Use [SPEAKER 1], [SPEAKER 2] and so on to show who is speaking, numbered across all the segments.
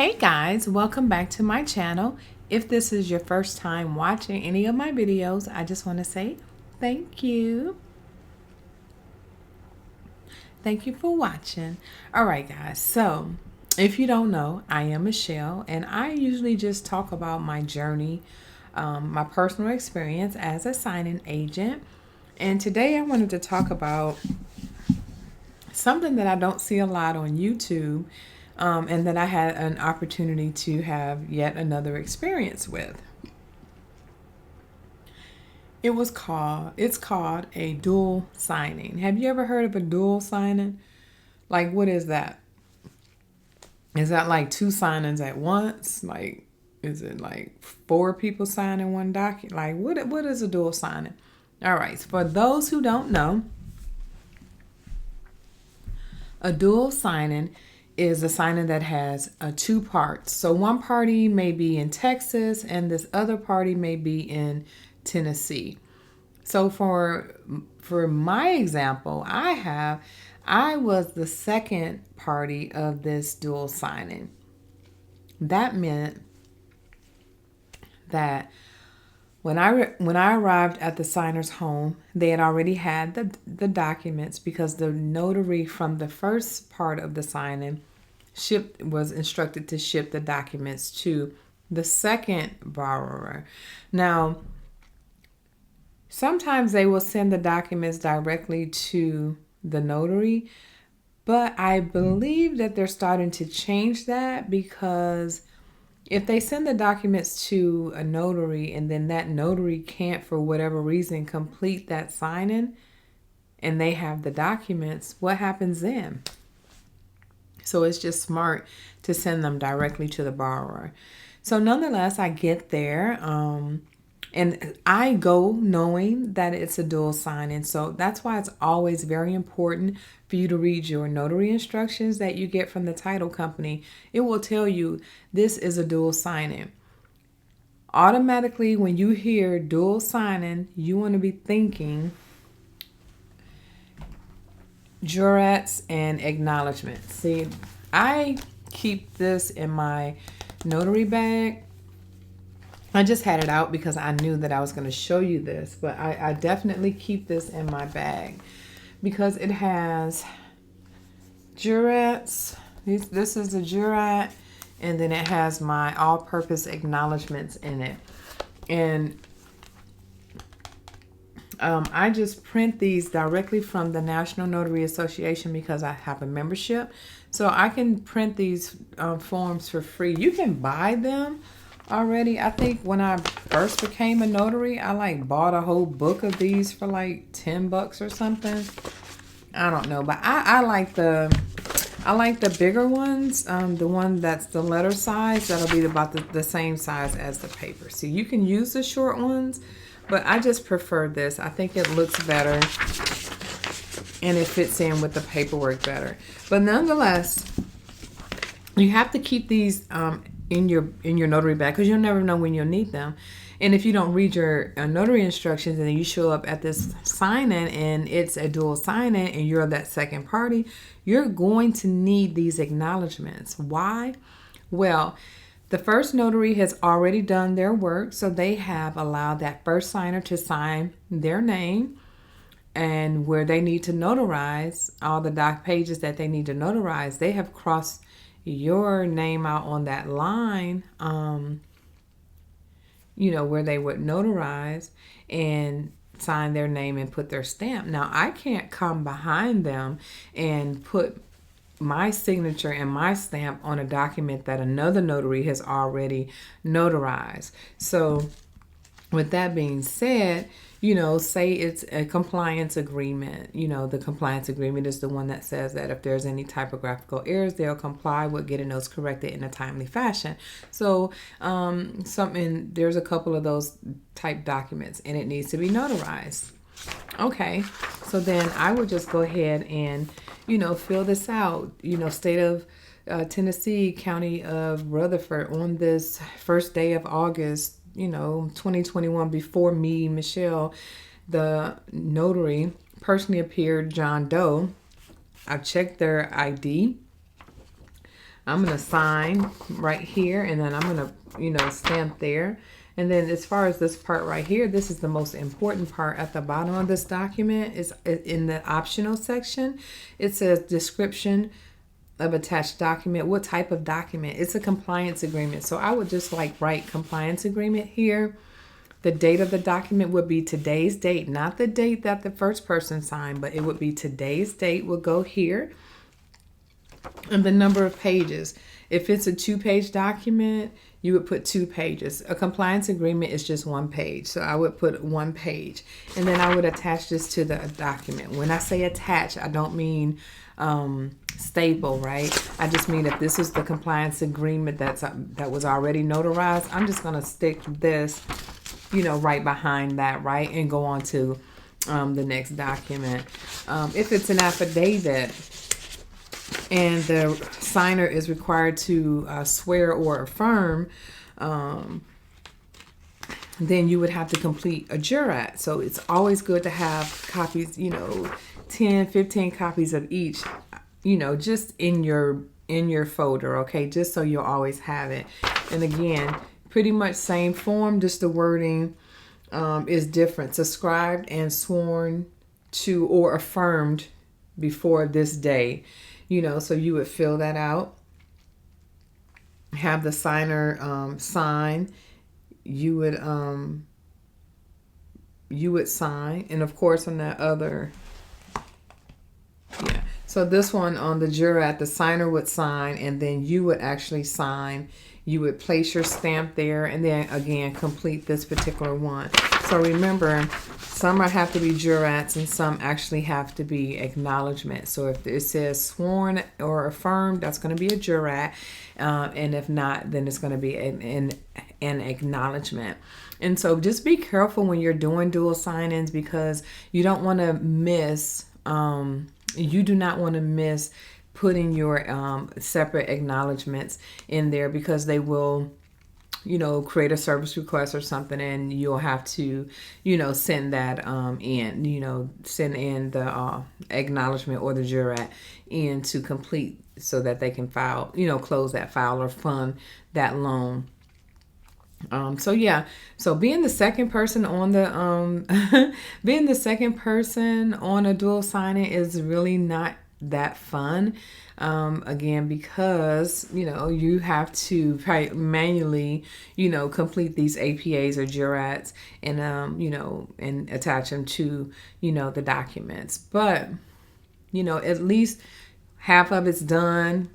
[SPEAKER 1] Hey guys, welcome back to my channel. If this is your first time watching any of my videos, I just want to say thank you. Thank you for watching. All right, guys. So if you don't know, I am Michelle, and I usually just talk about my journey, my personal experience as a signing agent. And today I wanted to talk about something that I don't see a lot on YouTube, and that I had an opportunity to have yet another experience with. It's called a dual signing. Have you ever heard of a dual signing? Like, what is that? Is that like two signings at once? Like, is it like four people signing one document? Like, what is a dual signing? All right, so for those who don't know, a dual signing is a signing that has two parts. So one party may be in Texas and this other party may be in Tennessee. So for my example, I was the second party of this dual signing. That meant that when I arrived at the signer's home, they had already had the documents, because the notary from the first part of the signing was instructed to ship the documents to the second borrower. Now, sometimes they will send the documents directly to the notary, but I believe that they're starting to change that, because if they send the documents to a notary and then that notary can't, for whatever reason, complete that signing and they have the documents, what happens then? So it's just smart to send them directly to the borrower. So nonetheless, I get there, and I go knowing that it's a dual signing. So that's why it's always very important for you to read your notary instructions that you get from the title company. It will tell you this is a dual signing. Automatically, when you hear dual signing, you want to be thinking jurats and acknowledgments. See, I keep this in my notary bag. I just had it out because I knew that I was going to show you this, but I definitely keep this in my bag because it has jurats. This is a jurat, and then it has my all-purpose acknowledgments in it. And I just print these directly from the National Notary Association because I have a membership. So I can print these forms for free. You can buy them already. I think when I first became a notary, I bought a whole book of these for like $10 or something. I don't know, but I like the bigger ones, the one that's the letter size. That'll be about the same size as the paper. So you can use the short ones, but I just prefer this. I think it looks better and it fits in with the paperwork better. But nonetheless, you have to keep these in your notary bag, because you'll never know when you'll need them. And if you don't read your notary instructions and then you show up at this signing and it's a dual signing and you're that second party, you're going to need these acknowledgments. Why? Well, the first notary has already done their work, so they have allowed that first signer to sign their name, and where they need to notarize all the doc pages that they need to notarize, they have crossed your name out on that line, where they would notarize and sign their name and put their stamp. Now, I can't come behind them and put my signature and my stamp on a document that another notary has already notarized. So with that being said, say it's a compliance agreement. The compliance agreement is the one that says that if there's any typographical errors, they'll comply with getting those corrected in a timely fashion. So there's a couple of those type documents and it needs to be notarized. Okay, so then I would just go ahead and, fill this out. State of Tennessee, County of Rutherford, on this first day of August, 2021, before me, Michelle, the notary, personally appeared John Doe. I checked their ID. I'm going to sign right here, and then I'm going to, stamp there. And then as far as this part right here, this is the most important part at the bottom of this document. Is in the optional section. It says description of attached document. What type of document? It's a compliance agreement. So I would just write compliance agreement here. The date of the document would be today's date, not the date that the first person signed, but it would be today's date will go here. And the number of pages. If it's a 2-page document, you would put 2 pages. A compliance agreement is just 1 page. So I would put 1 page. And then I would attach this to the document. When I say attach, I don't mean staple, right? I just mean if this is the compliance agreement that was already notarized, I'm just going to stick this, right behind that, right? And go on to the next document. If it's an affidavit, and the signer is required to swear or affirm, then you would have to complete a jurat. So it's always good to have copies, 10, 15 copies of each, just in your folder, okay? Just so you'll always have it. And again, pretty much same form, just the wording is different. Subscribed and sworn to or affirmed before this day. So you would fill that out, have the signer sign, you would sign, and of course on that other, so this one on the jurat, the signer would sign, and then you would actually sign. You would place your stamp there, and then again complete this particular one. So remember, some have to be jurats and some actually have to be acknowledgments. So if it says sworn or affirmed, that's going to be a jurat. And if not, then it's going to be an acknowledgement. And so just be careful when you're doing dual sign-ins, because you don't want to miss, you do not want to miss putting your separate acknowledgments in there, because they will create a service request or something, and you'll have to, send that in, send in the acknowledgement or the jurat in to complete, so that they can file, close that file or fund that loan. So being the second person on the being the second person on a dual signing is really not that fun. Again, because you have to manually complete these APAs or jurats, and and attach them to the documents. But at least half of it's done.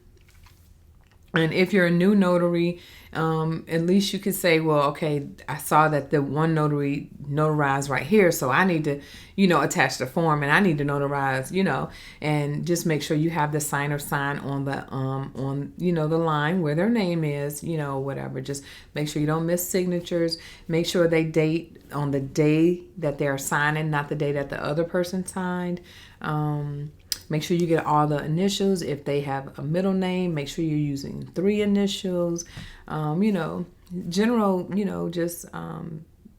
[SPEAKER 1] And if you're a new notary, at least you could say, well, okay, I saw that the one notary notarized right here, so I need to, attach the form, and I need to notarize, and just make sure you have the signer sign on the, the line where their name is, whatever. Just make sure you don't miss signatures. Make sure they date on the day that they're signing, not the day that the other person signed. Make sure you get all the initials. If they have a middle name, make sure you're using 3 initials. General, just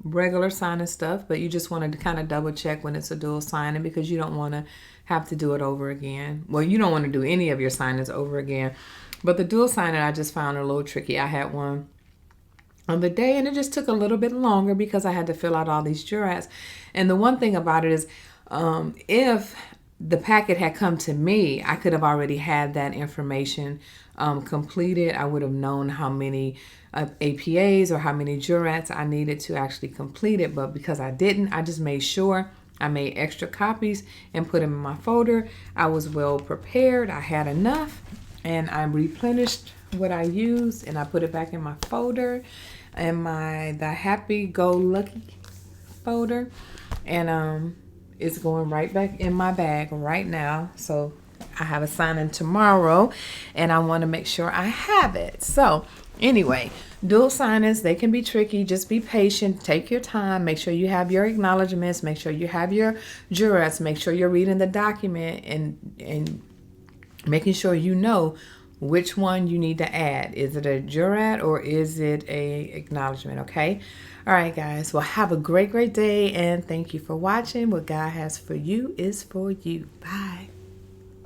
[SPEAKER 1] regular signing stuff. But you just wanted to kind of double check when it's a dual signing, because you don't want to have to do it over again. Well, you don't want to do any of your signings over again. But the dual signing, I just found a little tricky. I had one on the day, and it just took a little bit longer because I had to fill out all these jurats. And the one thing about it is, if the packet had come to me, I could have already had that information completed. I would have known how many APAs or how many jurats I needed to actually complete it. But because I didn't, I just made sure I made extra copies and put them in my folder. I was well prepared. I had enough, and I replenished what I used, and I put it back in my folder, in the happy-go-lucky folder, and it's going right back in my bag right now. So I have a signing tomorrow, and I want to make sure I have it. So anyway, dual signings, they can be tricky. Just be patient. Take your time. Make sure you have your acknowledgments. Make sure you have your jurats. Make sure you're reading the document and making sure you know which one you need to add. Is it a jurat or is it a acknowledgement? Okay. All right, guys. Well, have a great, great day. And thank you for watching. What God has for you is for you. Bye.